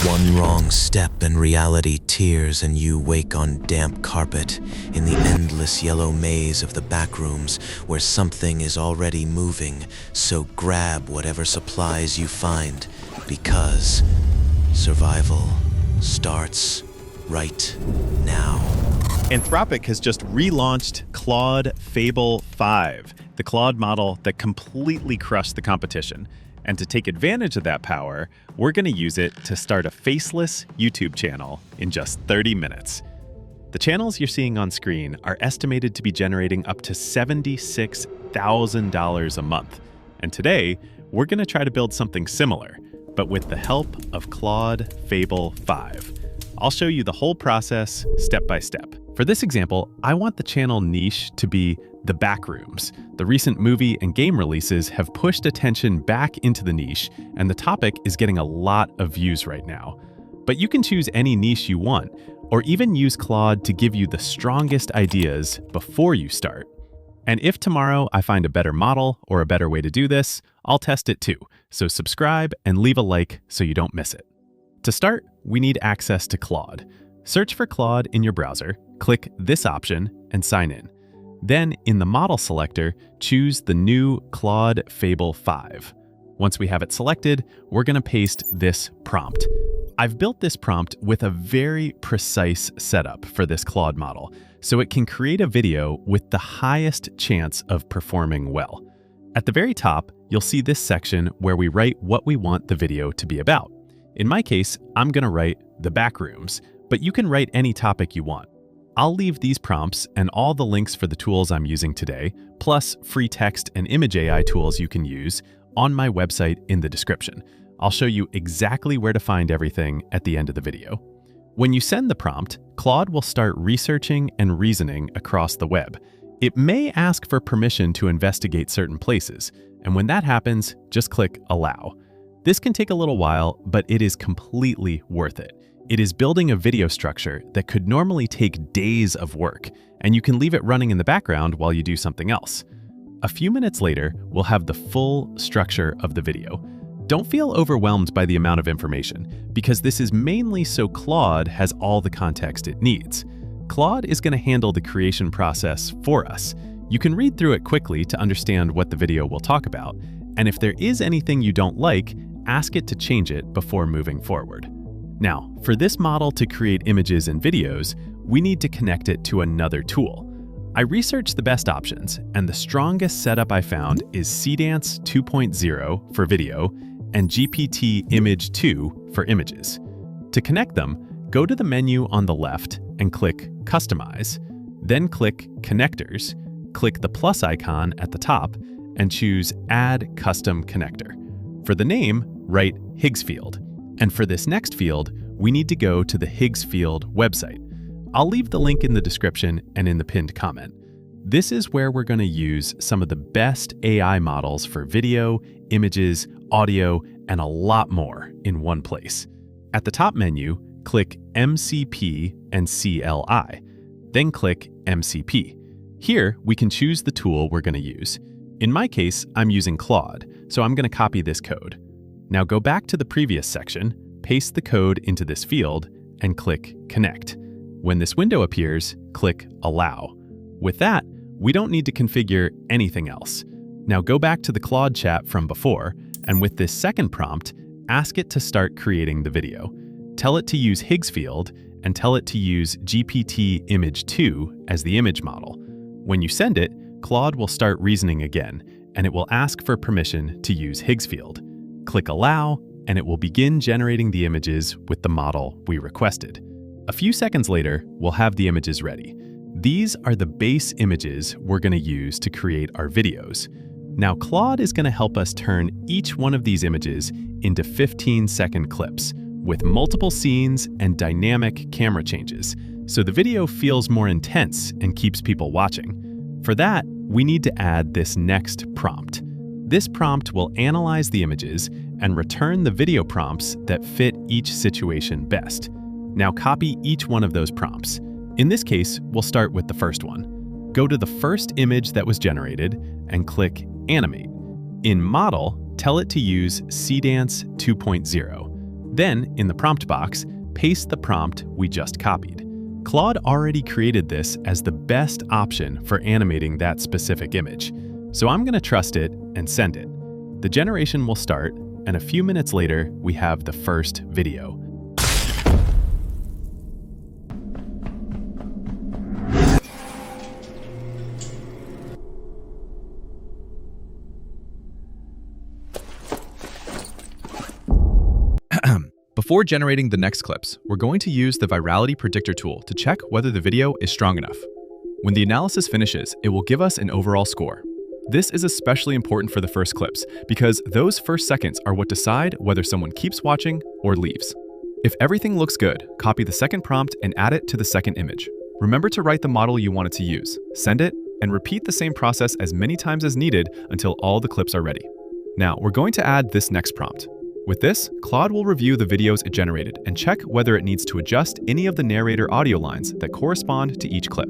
One wrong step and reality tears and you wake on damp carpet in the endless yellow maze of the backrooms where something is already moving, so grab whatever supplies you find because survival starts right now. Anthropic has just relaunched Claude Fable 5, the Claude model that completely crushed the competition. And to take advantage of that power, we're going to use it to start a Faceless YouTube channel in just 30 minutes. The channels you're seeing on screen are estimated to be generating up to $76,000 a month. And today, we're going to try to build something similar, but with the help of Claude Fable 5. I'll show you the whole process step by step. For this example, I want the channel niche to be the Backrooms. The recent movie and game releases have pushed attention back into the niche, and the topic is getting a lot of views right now. But you can choose any niche you want, or even use Claude to give you the strongest ideas before you start. And if tomorrow I find a better model or a better way to do this, I'll test it too. So subscribe and leave a like so you don't miss it. To start, we need access to Claude. Search for Claude in your browser, click this option, and sign in. Then, in the model selector, choose the new Claude Fable 5. Once we have it selected, we're going to paste this prompt. I've built this prompt with a very precise setup for this Claude model, so it can create a video with the highest chance of performing well. At the very top, you'll see this section where we write what we want the video to be about. In my case, I'm going to write the backrooms, but you can write any topic you want. I'll leave these prompts and all the links for the tools I'm using today, plus free text and image AI tools you can use, on my website in the description. I'll show you exactly where to find everything at the end of the video. When you send the prompt, Claude will start researching and reasoning across the web. It may ask for permission to investigate certain places, and when that happens, just click Allow. This can take a little while, but it is completely worth it. It is building a video structure that could normally take days of work, and you can leave it running in the background while you do something else. A few minutes later, we'll have the full structure of the video. Don't feel overwhelmed by the amount of information, because this is mainly so Claude has all the context it needs. Claude is going to handle the creation process for us. You can read through it quickly to understand what the video will talk about, and if there is anything you don't like, ask it to change it before moving forward. Now, for this model to create images and videos, we need to connect it to another tool. I researched the best options, and the strongest setup I found is Seedance 2.0 for video and GPT Image 2 for images. To connect them, go to the menu on the left and click Customize, then click Connectors, click the plus icon at the top, and choose Add Custom Connector. For the name, write Higgsfield. And for this next field, we need to go to the Higgsfield website. I'll leave the link in the description and in the pinned comment. This is where we're going to use some of the best AI models for video, images, audio, and a lot more in one place. At the top menu, click MCP and CLI, then click MCP. Here, we can choose the tool we're going to use. In my case, I'm using Claude, so I'm going to copy this code. Now go back to the previous section, paste the code into this field, and click Connect. When this window appears, click Allow. With that, we don't need to configure anything else. Now go back to the Claude chat from before, and with this second prompt, ask it to start creating the video. Tell it to use Higgsfield, and tell it to use GPT Image 2 as the image model. When you send it, Claude will start reasoning again, and it will ask for permission to use Higgsfield. Click Allow, and it will begin generating the images with the model we requested. A few seconds later, we'll have the images ready. These are the base images we're going to use to create our videos. Now Claude is going to help us turn each one of these images into 15-second clips with multiple scenes and dynamic camera changes, so the video feels more intense and keeps people watching. For that, we need to add this next prompt. This prompt will analyze the images and return the video prompts that fit each situation best. Now copy each one of those prompts. In this case, we'll start with the first one. Go to the first image that was generated and click Animate. In Model, tell it to use Seedance 2.0. Then, in the prompt box, paste the prompt we just copied. Claude already created this as the best option for animating that specific image, so I'm going to trust it and send it. The generation will start, and a few minutes later, we have the first video. Before generating the next clips, we're going to use the Virality predictor tool to check whether the video is strong enough. When the analysis finishes, it will give us an overall score. This is especially important for the first clips because those first seconds are what decide whether someone keeps watching or leaves. If everything looks good, copy the second prompt and add it to the second image. Remember to write the model you want it to use, send it, and repeat the same process as many times as needed until all the clips are ready. Now, we're going to add this next prompt. With this, Claude will review the videos it generated and check whether it needs to adjust any of the narrator audio lines that correspond to each clip.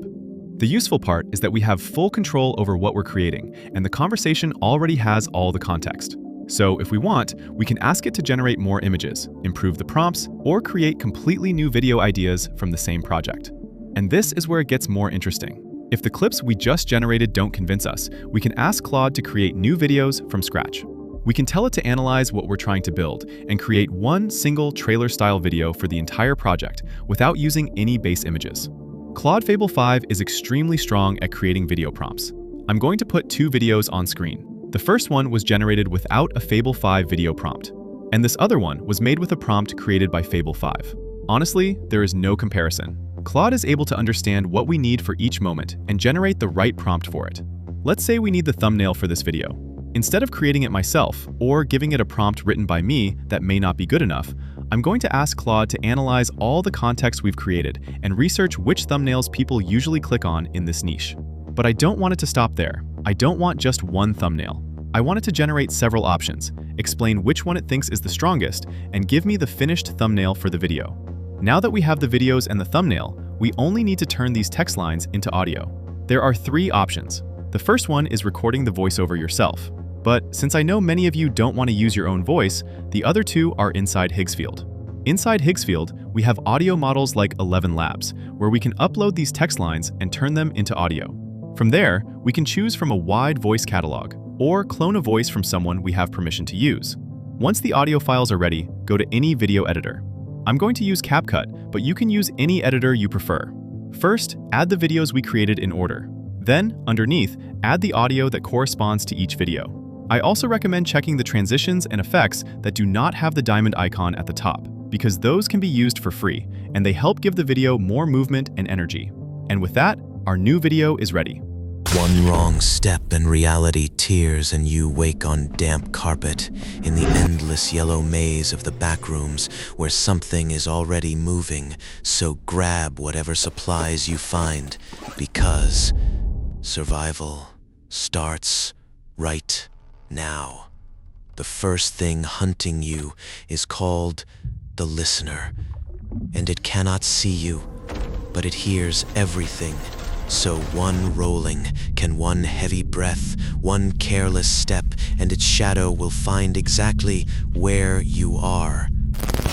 The useful part is that we have full control over what we're creating, and the conversation already has all the context. So if we want, we can ask it to generate more images, improve the prompts, or create completely new video ideas from the same project. And this is where it gets more interesting. If the clips we just generated don't convince us, we can ask Claude to create new videos from scratch. We can tell it to analyze what we're trying to build and create one single trailer-style video for the entire project without using any base images. Claude Fable 5 is extremely strong at creating video prompts. I'm going to put two videos on screen. The first one was generated without a Fable 5 video prompt, and this other one was made with a prompt created by Fable 5. Honestly, there is no comparison. Claude is able to understand what we need for each moment and generate the right prompt for it. Let's say we need the thumbnail for this video. Instead of creating it myself or giving it a prompt written by me that may not be good enough, I'm going to ask Claude to analyze all the context we've created and research which thumbnails people usually click on in this niche. But I don't want it to stop there. I don't want just one thumbnail. I want it to generate several options, explain which one it thinks is the strongest, and give me the finished thumbnail for the video. Now that we have the videos and the thumbnail, we only need to turn these text lines into audio. There are three options. The first one is recording the voiceover yourself. But since I know many of you don't want to use your own voice, the other two are inside Higgsfield. Inside Higgsfield, we have audio models like 11 Labs, where we can upload these text lines and turn them into audio. From there, we can choose from a wide voice catalog, or clone a voice from someone we have permission to use. Once the audio files are ready, go to any video editor. I'm going to use CapCut, but you can use any editor you prefer. First, add the videos we created in order. Then, underneath, add the audio that corresponds to each video. I also recommend checking the transitions and effects that do not have the diamond icon at the top, because those can be used for free, and they help give the video more movement and energy. And with that, our new video is ready. One wrong step and reality tears and you wake on damp carpet in the endless yellow maze of the backrooms where something is already moving, so grab whatever supplies you find, because survival starts right now. The first thing hunting you is called the listener, and it cannot see you, but it hears everything. So one rolling can one heavy breath, one careless step, and its shadow will find exactly where you are.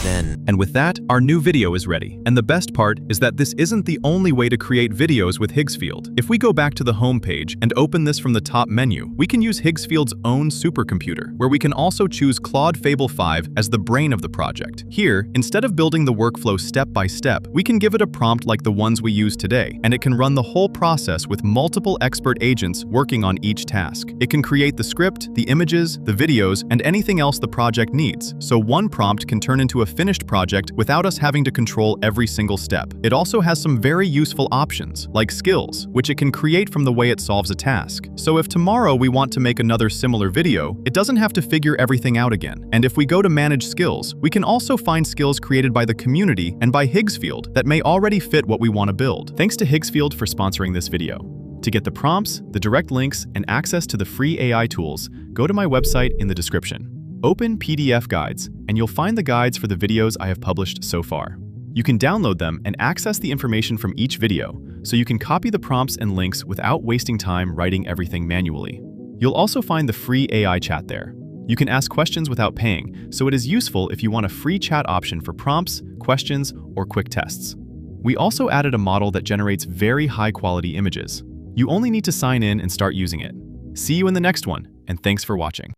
Then, and with that, our new video is ready. And the best part is that this isn't the only way to create videos with Higgsfield. If we go back to the home page and open this from the top menu, we can use Higgsfield's own supercomputer, where we can also choose Claude Fable 5 as the brain of the project. Here, instead of building the workflow step by step, we can give it a prompt like the ones we use today, and it can run the whole process with multiple expert agents working on each task. It can create the script, the images, the videos, and anything else the project needs, so one prompt can turn into a finished project without us having to control every single step. It also has some very useful options, like skills, which it can create from the way it solves a task. So if tomorrow we want to make another similar video, it doesn't have to figure everything out again. And if we go to Manage Skills, we can also find skills created by the community and by Higgsfield that may already fit what we want to build. Thanks to Higgsfield for sponsoring this video. To get the prompts, the direct links, and access to the free AI tools, go to my website in the description. Open PDF guides, and you'll find the guides for the videos I have published so far. You can download them and access the information from each video, so you can copy the prompts and links without wasting time writing everything manually. You'll also find the free AI chat there. You can ask questions without paying, so it is useful if you want a free chat option for prompts, questions, or quick tests. We also added a model that generates very high-quality images. You only need to sign in and start using it. See you in the next one, and thanks for watching.